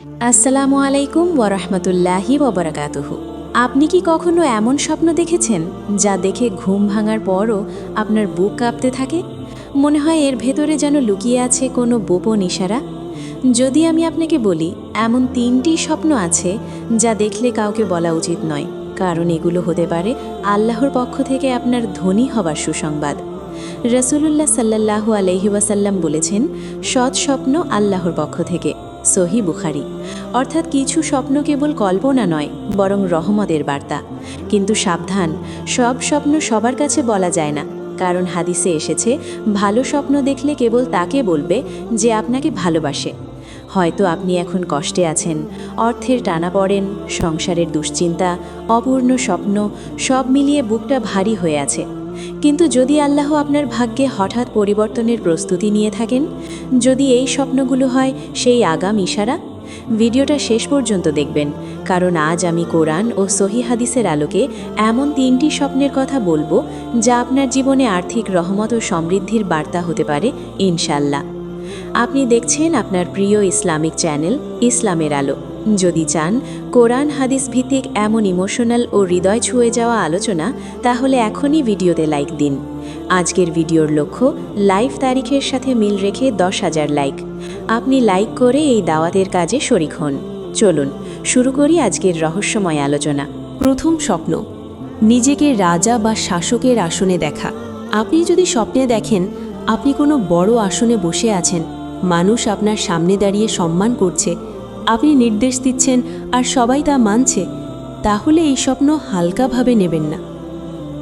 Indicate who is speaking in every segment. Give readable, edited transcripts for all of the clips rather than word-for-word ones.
Speaker 1: আসসালামু আলাইকুম ওয়ারহমতুল্লাহি ওবরাকাতুহু। আপনি কি কখনো এমন স্বপ্ন দেখেছেন যা দেখে ঘুম ভাঙার পরও আপনার বুক কাঁপতে থাকে? মনে হয় এর ভেতরে যেন লুকিয়ে আছে কোনো গোপন ইশারা। যদি আমি আপনাকে বলি, এমন 3টি স্বপ্ন আছে যা দেখলে কাউকে বলা উচিত নয়, কারণ এগুলো হতে পারে আল্লাহর পক্ষ থেকে আপনার ধনী হবার সুসংবাদ। রাসূলুল্লাহ সাল্লাল্লাহু আলাইহি ওয়াসাল্লাম বলেছেন, সৎ স্বপ্ন আল্লাহর পক্ষ থেকে। সহিহ বুখারী। অর্থাৎ কিছু স্বপ্ন কেবল কল্পনা নয়, বরং রহমতের বার্তা। কিন্তু সাবধান, সব স্বপ্ন সবার কাছে বলা যায় না, কারণ হাদিসে এসেছে, ভালো স্বপ্ন দেখলে কেবল তাকে বলবে যে আপনাকে ভালোবাসে। হয়তো আপনি এখন কষ্টে আছেন, অর্থের টানাপড়েন, সংসারের দুশ্চিন্তা, অপূর্ণ স্বপ্ন, সব মিলিয়ে বুকটা ভারী হয়ে আছে। কিন্তু যদি আল্লাহ আপনার ভাগ্যে হঠাৎ পরিবর্তনের প্রস্তুতি নিয়ে থাকেন, যদি এই স্বপ্নগুলো হয় সেই আগাম ইশারা, ভিডিওটা শেষ পর্যন্ত দেখবেন, কারণ আজ আমি কোরআন ও সহিহ হাদিসের আলোকে এমন 3টি স্বপ্নের কথা বলবো যা আপনার জীবনে আর্থিক রহমত ও সমৃদ্ধির বার্তা হতে পারে ইনশাল্লাহ। আপনি দেখছেন আপনার প্রিয় ইসলামিক চ্যানেল ইসলামের আলো। যদি চান কোরআন হাদিস ভিত্তিক এমন ইমোশনাল ও হৃদয় ছুঁয়ে যাওয়া আলোচনা, তাহলে এখনই ভিডিওতে লাইক দিন। আজকের ভিডিওর লক্ষ্য লাইভ তারিখের সাথে মিল রেখে 10,000 লাইক। আপনি লাইক করে এই দাওয়াতের কাজে শরিক হন। চলুন শুরু করি আজকের রহস্যময় আলোচনা।
Speaker 2: প্রথম স্বপ্ন, নিজেকে রাজা বা শাসকের আসনে দেখা। আপনি যদি স্বপ্নে দেখেন আপনি কোনো বড় আসনে বসে আছেন, মানুষ আপনার সামনে দাঁড়িয়ে সম্মান করছে, আপনি নির্দেশ দিচ্ছেন আর সবাই তা মানছে, তাহলে এই স্বপ্ন হালকাভাবে নেবেন না।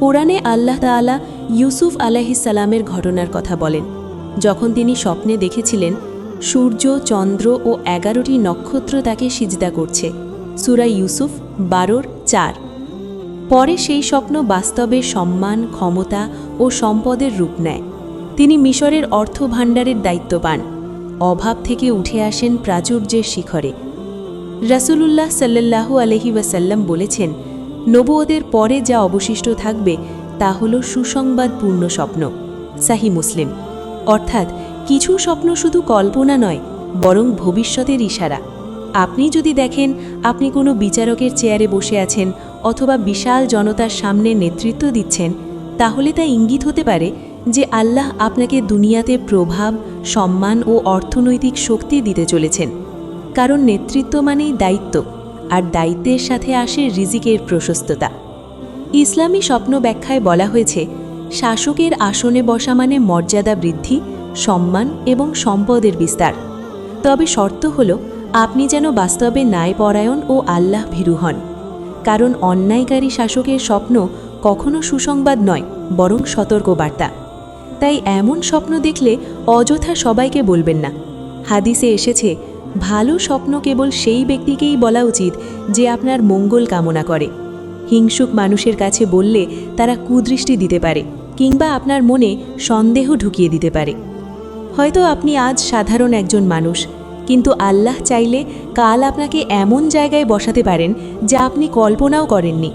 Speaker 2: কোরআনে আল্লাহ তাআলা ইউসুফ আলাইহিসসালামের ঘটনার কথা বলেন, যখন তিনি স্বপ্নে দেখেছিলেন সূর্য, চন্দ্র ও 11টি নক্ষত্র তাকে সিজদা করছে। সূরা ইউসুফ 12:4। পরে সেই স্বপ্ন বাস্তবে সম্মান, ক্ষমতা ও সম্পদের রূপ নেয়। তিনি মিশরের অর্থভাণ্ডারের দায়িত্ব পান, অভাব থেকে উঠে আসেন প্রাচুর্যের শিখরে। রাসূলুল্লাহ সাল্লাল্লাহু আলাইহি ওয়াসাল্লাম বলেছেন, নবুয়তের পরে যা অবশিষ্ট থাকবে তা হলো সুসংবাদপূর্ণ স্বপ্ন। সাহিহ মুসলিম। অর্থাৎ কিছু স্বপ্ন শুধু কল্পনা নয়, বরং ভবিষ্যতের ইশারা। আপনি যদি দেখেন আপনি কোনো বিচারকের চেয়ারে বসে আছেন অথবা বিশাল জনতার সামনে নেতৃত্ব দিচ্ছেন, তাহলে তা ইঙ্গিত হতে পারে যে আল্লাহ আপনাকে দুনিয়াতে প্রভাব, সম্মান ও অর্থনৈতিক শক্তি দিতে চলেছেন। কারণ নেতৃত্ব মানেই দায়িত্ব, আর দায়িত্বের সাথে আসে রিজিকের প্রশস্ততা। ইসলামী স্বপ্ন ব্যাখ্যায় বলা হয়েছে, শাসকের আসনে বসা মানে মর্যাদা বৃদ্ধি, সম্মান এবং সম্পদের বিস্তার। তবে শর্ত হল আপনি যেন বাস্তবে ন্যায়পরায়ণ ও আল্লাহ ভীরু হন, কারণ অন্যায়কারী শাসকের স্বপ্ন কখনো সুসংবাদ নয়, বরং সতর্কবার্তা। তাই এমন স্বপ্ন দেখলে অযথা সবাইকে বলবেন না। হাদিসে এসেছে, ভালো স্বপ্ন কেবল সেই ব্যক্তিকেই বলা উচিত যে আপনার মঙ্গল কামনা করে। হিংসুক মানুষের কাছে বললে তারা কুদৃষ্টি দিতে পারে কিংবা আপনার মনে সন্দেহ ঢুকিয়ে দিতে পারে। হয়তো আপনি আজ সাধারণ একজন মানুষ, কিন্তু আল্লাহ চাইলে কাল আপনাকে এমন জায়গায় বসাতে পারেন যা আপনি কল্পনাও করেননি।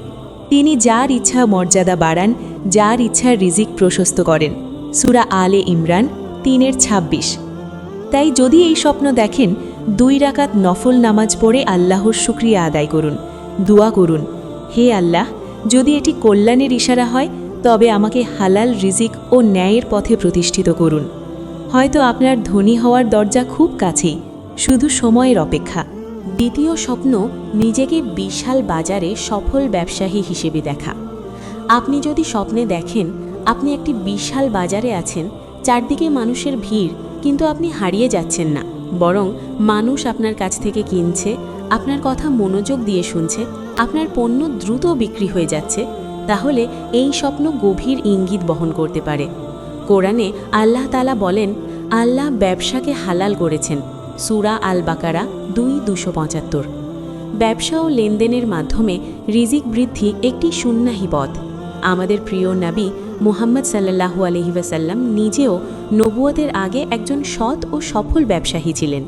Speaker 2: তিনি যার ইচ্ছা মর্যাদা বাড়ান, যার ইচ্ছা রিজিক প্রশস্ত করেন। সূরা আলে ইমরান 3:26। তাই যদি এই স্বপ্ন দেখেন, 2 রাকাত নফল নামাজ পড়ে আল্লাহর শুকরিয়া আদায় করুন, দোয়া করুন, হে আল্লাহ, যদি এটি কল্যাণের ইশারা হয় তবে আমাকে হালাল রিজিক ও ন্যায়ের পথে প্রতিষ্ঠিত করুন। হয়তো আপনার ধনী হওয়ার দরজা খুব কাছেই, শুধু সময়ের অপেক্ষা।
Speaker 1: দ্বিতীয় স্বপ্ন, নিজেকে বিশাল বাজারে সফল ব্যবসায়ী হিসেবে দেখা। আপনি যদি স্বপ্নে দেখেন আপনি একটি বিশাল বাজারে আছেন, চারদিকে মানুষের ভিড়, কিন্তু আপনি হারিয়ে যাচ্ছেন না, বরং মানুষ আপনার কাছ থেকে কিনছে, আপনার কথা মনোযোগ দিয়ে শুনছে, আপনার পণ্য দ্রুত বিক্রি হয়ে যাচ্ছে, তাহলে এই স্বপ্ন গভীর ইঙ্গিত বহন করতে পারে। কোরআনে আল্লাহ তাআলা বলেন, আল্লাহ ব্যবসাকে হালাল করেছেন। সূরা আল বাকারা 2:275। ব্যবসা ও লেনদেনের মাধ্যমে রিজিক বৃদ্ধি একটি সুন্নাহি পথ। আমাদের প্রিয় নবী মুহাম্মদ সাল্লাল্লাহু আলাইহি ওয়াসাল্লাম নিজেও নবুয়তের আগে একজন সৎ ও সফল ব্যবসায়ী ছিলেন।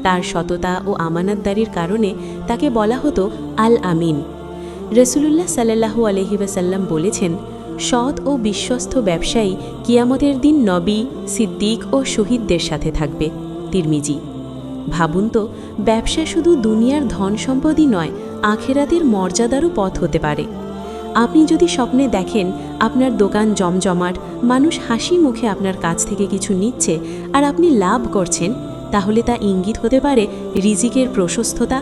Speaker 1: তার সততা ও আমানতদারির কারণে তাকে বলা হতো আল আমিন। রাসূলুল্লাহ সাল্লাল্লাহু আলাইহি ওয়াসাল্লাম বলেছেন, সৎ ও বিশ্বস্ত ব্যবসায়ী কিয়ামতের দিন নবী, সিদ্দিক ও শহীদদের সাথে থাকবে। তিরমিজি।
Speaker 2: ভাবুন তো, ব্যবসা শুধু দুনিয়ার ধন সম্পদই নয়, আখেরাতের মর্যাদারও পথ হতে পারে। আপনি যদি স্বপ্নে দেখেন আপনার দোকান জমজমাট, মানুষ হাসি মুখে আপনার কাছ থেকে কিছু নিচ্ছে আর আপনি লাভ করছেন, তাহলে তা ইঙ্গিত হতে পারে রিজিকের প্রশস্ততা,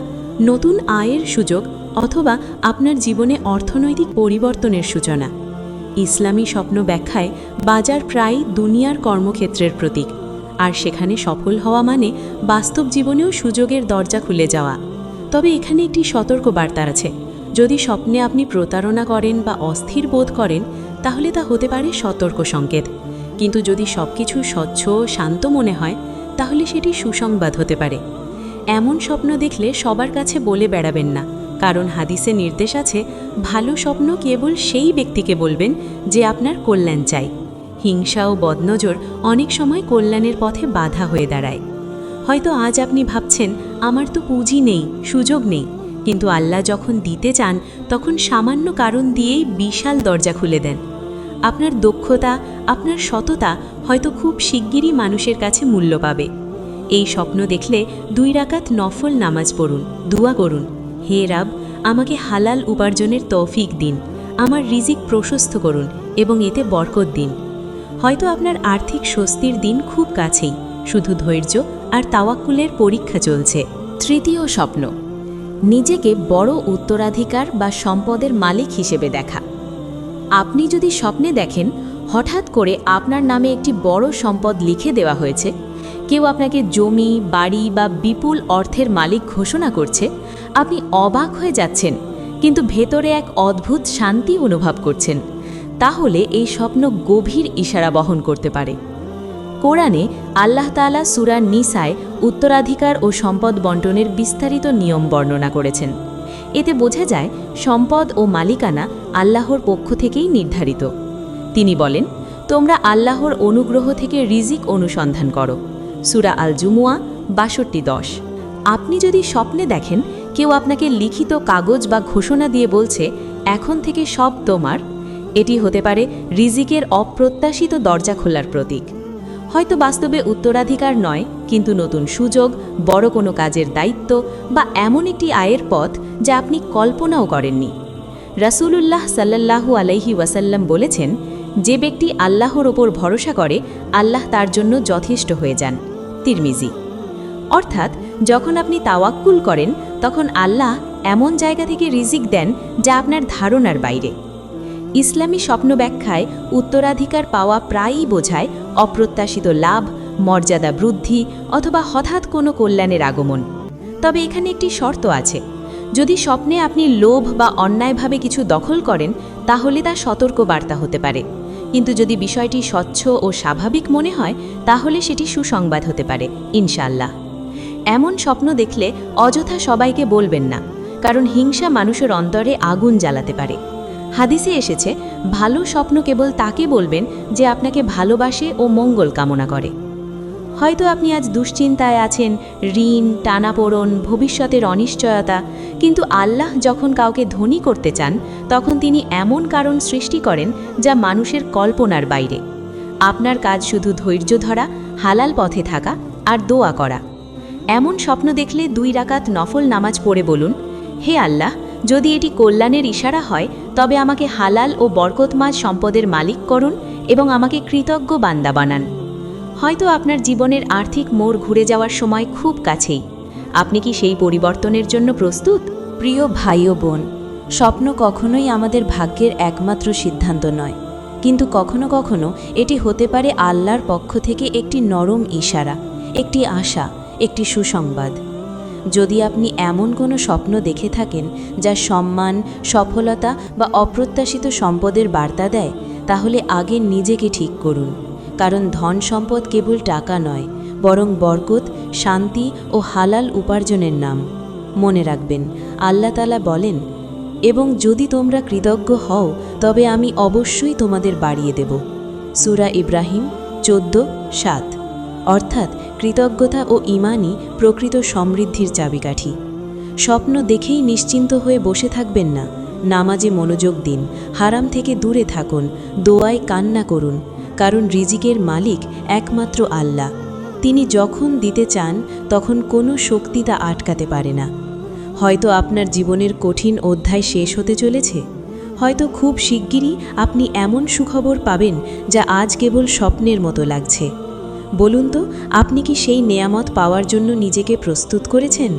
Speaker 2: নতুন আয়ের সুযোগ অথবা আপনার জীবনে অর্থনৈতিক পরিবর্তনের সূচনা। ইসলামী স্বপ্ন ব্যাখ্যায় বাজার প্রায় দুনিয়ার কর্মক্ষেত্রের প্রতীক, আর সেখানে সফল হওয়া মানে বাস্তব জীবনেও সুযোগের দরজা খুলে যাওয়া। তবে এখানে একটি সতর্ক বার্তা আছে। যদি স্বপ্নে আপনি প্রতারণা করেন বা অস্থির বোধ করেন, তাহলে তা হতে পারে সতর্ক সংকেত। কিন্তু যদি সবকিছু স্বচ্ছ ও শান্ত মনে হয়, তাহলে সেটি সুসংবাদ হতে পারে। এমন স্বপ্ন দেখলে সবার কাছে বলে বেড়াবেন না, কারণ হাদিসে নির্দেশ আছে ভালো স্বপ্ন কেবল সেই ব্যক্তিকে বলবেন যে আপনার কল্যাণ চাই। হিংসা ও বদনজর অনেক সময় কল্যাণের পথে বাধা হয়ে দাঁড়ায়। হয়তো আজ আপনি ভাবছেন আমার তো পুঁজি নেই, সুযোগ নেই, কিন্তু আল্লাহ যখন দিতে চান তখন সামান্য কারণ দিয়েই বিশাল দরজা খুলে দেন। আপনার দক্ষতা, আপনার সততা হয়তো খুব শিগগিরই মানুষের কাছে মূল্য পাবে। এই স্বপ্ন দেখলে 2 রাকাত নফল নামাজ পড়ুন, দোয়া করুন, হে রাব, আমাকে হালাল উপার্জনের তৌফিক দিন, আমার রিজিক প্রশস্ত করুন এবং এতে বরকত দিন। হয়তো আপনার আর্থিক স্বস্তির দিন খুব কাছেই, শুধু ধৈর্য আর তাওয়াক্কুলের পরীক্ষা চলছে।
Speaker 1: তৃতীয় স্বপ্ন, নিজেকে বড় উত্তরাধিকার বা সম্পদের মালিক হিসেবে দেখা। আপনি যদি স্বপ্নে দেখেন হঠাৎ করে আপনার নামে একটি বড় সম্পদ লিখে দেওয়া হয়েছে, কেউ আপনাকে জমি, বাড়ি বা বিপুল অর্থের মালিক ঘোষণা করছে, আপনি অবাক হয়ে যাচ্ছেন কিন্তু ভেতরে এক অদ্ভুত শান্তি অনুভব করছেন, তাহলে এই স্বপ্ন গভীর ইশারা বহন করতে পারে। কোরআনে আল্লাহ তাআলা সূরা নিসায় উত্তরাধিকার ও সম্পদ বণ্টনের বিস্তারিত নিয়ম বর্ণনা করেছেন। এতে বোঝা যায় সম্পদ ও মালিকানা আল্লাহর পক্ষ থেকেই নির্ধারিত। তিনি বলেন, তোমরা আল্লাহর অনুগ্রহ থেকে রিজিক অনুসন্ধান করো। সূরা আল জুমুয়া ৬২-১০। আপনি যদি স্বপ্নে দেখেন কেউ আপনাকে লিখিত কাগজ বা ঘোষণা দিয়ে বলছে এখন থেকে সব তোমার, এটি হতে পারে রিজিকের অপ্রত্যাশিত দরজা খোলার প্রতীক। হয়তো বাস্তবে উত্তরাধিকার নয়, কিন্তু নতুন সুযোগ, বড় কোনো কাজের দায়িত্ব বা এমন একটি আয়ের পথ যা আপনি কল্পনাও করেননি। রাসূলুল্লাহ সাল্লাল্লাহু আলাইহি ওয়াসাল্লাম বলেছেন, যে ব্যক্তি আল্লাহর ওপর ভরসা করে আল্লাহ তার জন্য যথেষ্ট হয়ে যান। তিরমিজি। অর্থাৎ যখন আপনি তাওয়াক্কুল করেন তখন আল্লাহ এমন জায়গা থেকে রিজিক দেন যা আপনার ধারণার বাইরে। ইসলামী স্বপ্ন ব্যাখ্যায় উত্তরাধিকার পাওয়া প্রায়ই বোঝায় অপ্রত্যাশিত লাভ, মর্যাদা বৃদ্ধি অথবা হঠাৎ কোনো কল্যাণের আগমন। তবে এখানে একটি শর্ত আছে। যদি স্বপ্নে আপনি লোভ বা অন্যায়ভাবে কিছু দখল করেন, তাহলে তা সতর্ক বার্তা হতে পারে। কিন্তু যদি বিষয়টি স্বচ্ছ ও স্বাভাবিক মনে হয়, তাহলে সেটি সুসংবাদ হতে পারে ইনশাআল্লাহ। এমন স্বপ্ন দেখলে অযথা সবাইকে বলবেন না, কারণ হিংসা মানুষের অন্তরে আগুন জ্বালাতে পারে। হাদিসে এসেছে, ভালো স্বপ্ন কেবল তাকে বলবেন যে আপনাকে ভালোবাসে ও মঙ্গল কামনা করে। হয়তো আপনি আজ দুশ্চিন্তায় আছেন, ঋণ, টানাপোড়ন, ভবিষ্যতের অনিশ্চয়তা, কিন্তু আল্লাহ যখন কাউকে ধনী করতে চান তখন তিনি এমন কারণ সৃষ্টি করেন যা মানুষের কল্পনার বাইরে। আপনার কাজ শুধু ধৈর্য ধরা, হালাল পথে থাকা আর দোয়া করা। এমন স্বপ্ন দেখলে 2 রাকাত নফল নামাজ পড়ে বলুন, হে আল্লাহ, যদি এটি কল্যাণের ইশারা হয় তবে আমাকে হালাল ও বরকতময় সম্পদের মালিক করুন এবং আমাকে কৃতজ্ঞ বান্দা বানান। হয়তো আপনার জীবনের আর্থিক মোড় ঘুরে যাওয়ার সময় খুব কাছেই। আপনি কি সেই পরিবর্তনের জন্য প্রস্তুত? প্রিয় ভাই ও বোন, স্বপ্ন কখনোই আমাদের ভাগ্যের একমাত্র সিদ্ধান্ত নয়, কিন্তু কখনো কখনো এটি হতে পারে আল্লাহর পক্ষ থেকে একটি নরম ইশারা, একটি আশা, একটি সুসংবাদ। যদি আপনি এমন কোনো স্বপ্ন দেখে থাকেন যা সম্মান, সফলতা বা অপ্রত্যাশিত সম্পদের বার্তা দেয়, তাহলে আগে নিজেকে ঠিক করুন, কারণ ধন সম্পদ কেবল টাকা নয়, বরং বরকত, শান্তি ও হালাল উপার্জনের নাম। মনে রাখবেন, আল্লাহ তাআলা বলেন, এবং যদি তোমরা কৃতজ্ঞ হও তবে আমি অবশ্যই তোমাদের বাড়িয়ে দেব। সূরা ইব্রাহিম 14:7। অর্থাৎ কৃতজ্ঞতা ও ঈমানই প্রকৃত সমৃদ্ধির চাবিকাঠি। স্বপ্ন দেখেই নিশ্চিন্ত হয়ে বসে থাকবেন না, নামাজে মনোযোগ দিন, হারাম থেকে দূরে থাকুন, দোয়ায় কান্না করুন, কারণ রিজিকের মালিক একমাত্র আল্লাহ। তিনি যখন দিতে চান তখন কোনো শক্তি তা আটকাতে পারে না। হয়তো আপনার জীবনের কঠিন অধ্যায় শেষ হতে চলেছে, হয়তো খুব শিগগিরই আপনি এমন সুখবর পাবেন যা আজ কেবল স্বপ্নের মতো লাগছে। বলুন তো, আপনি কি সেই নেয়ামত পাওয়ার জন্য নিজেকে প্রস্তুত করেছেন?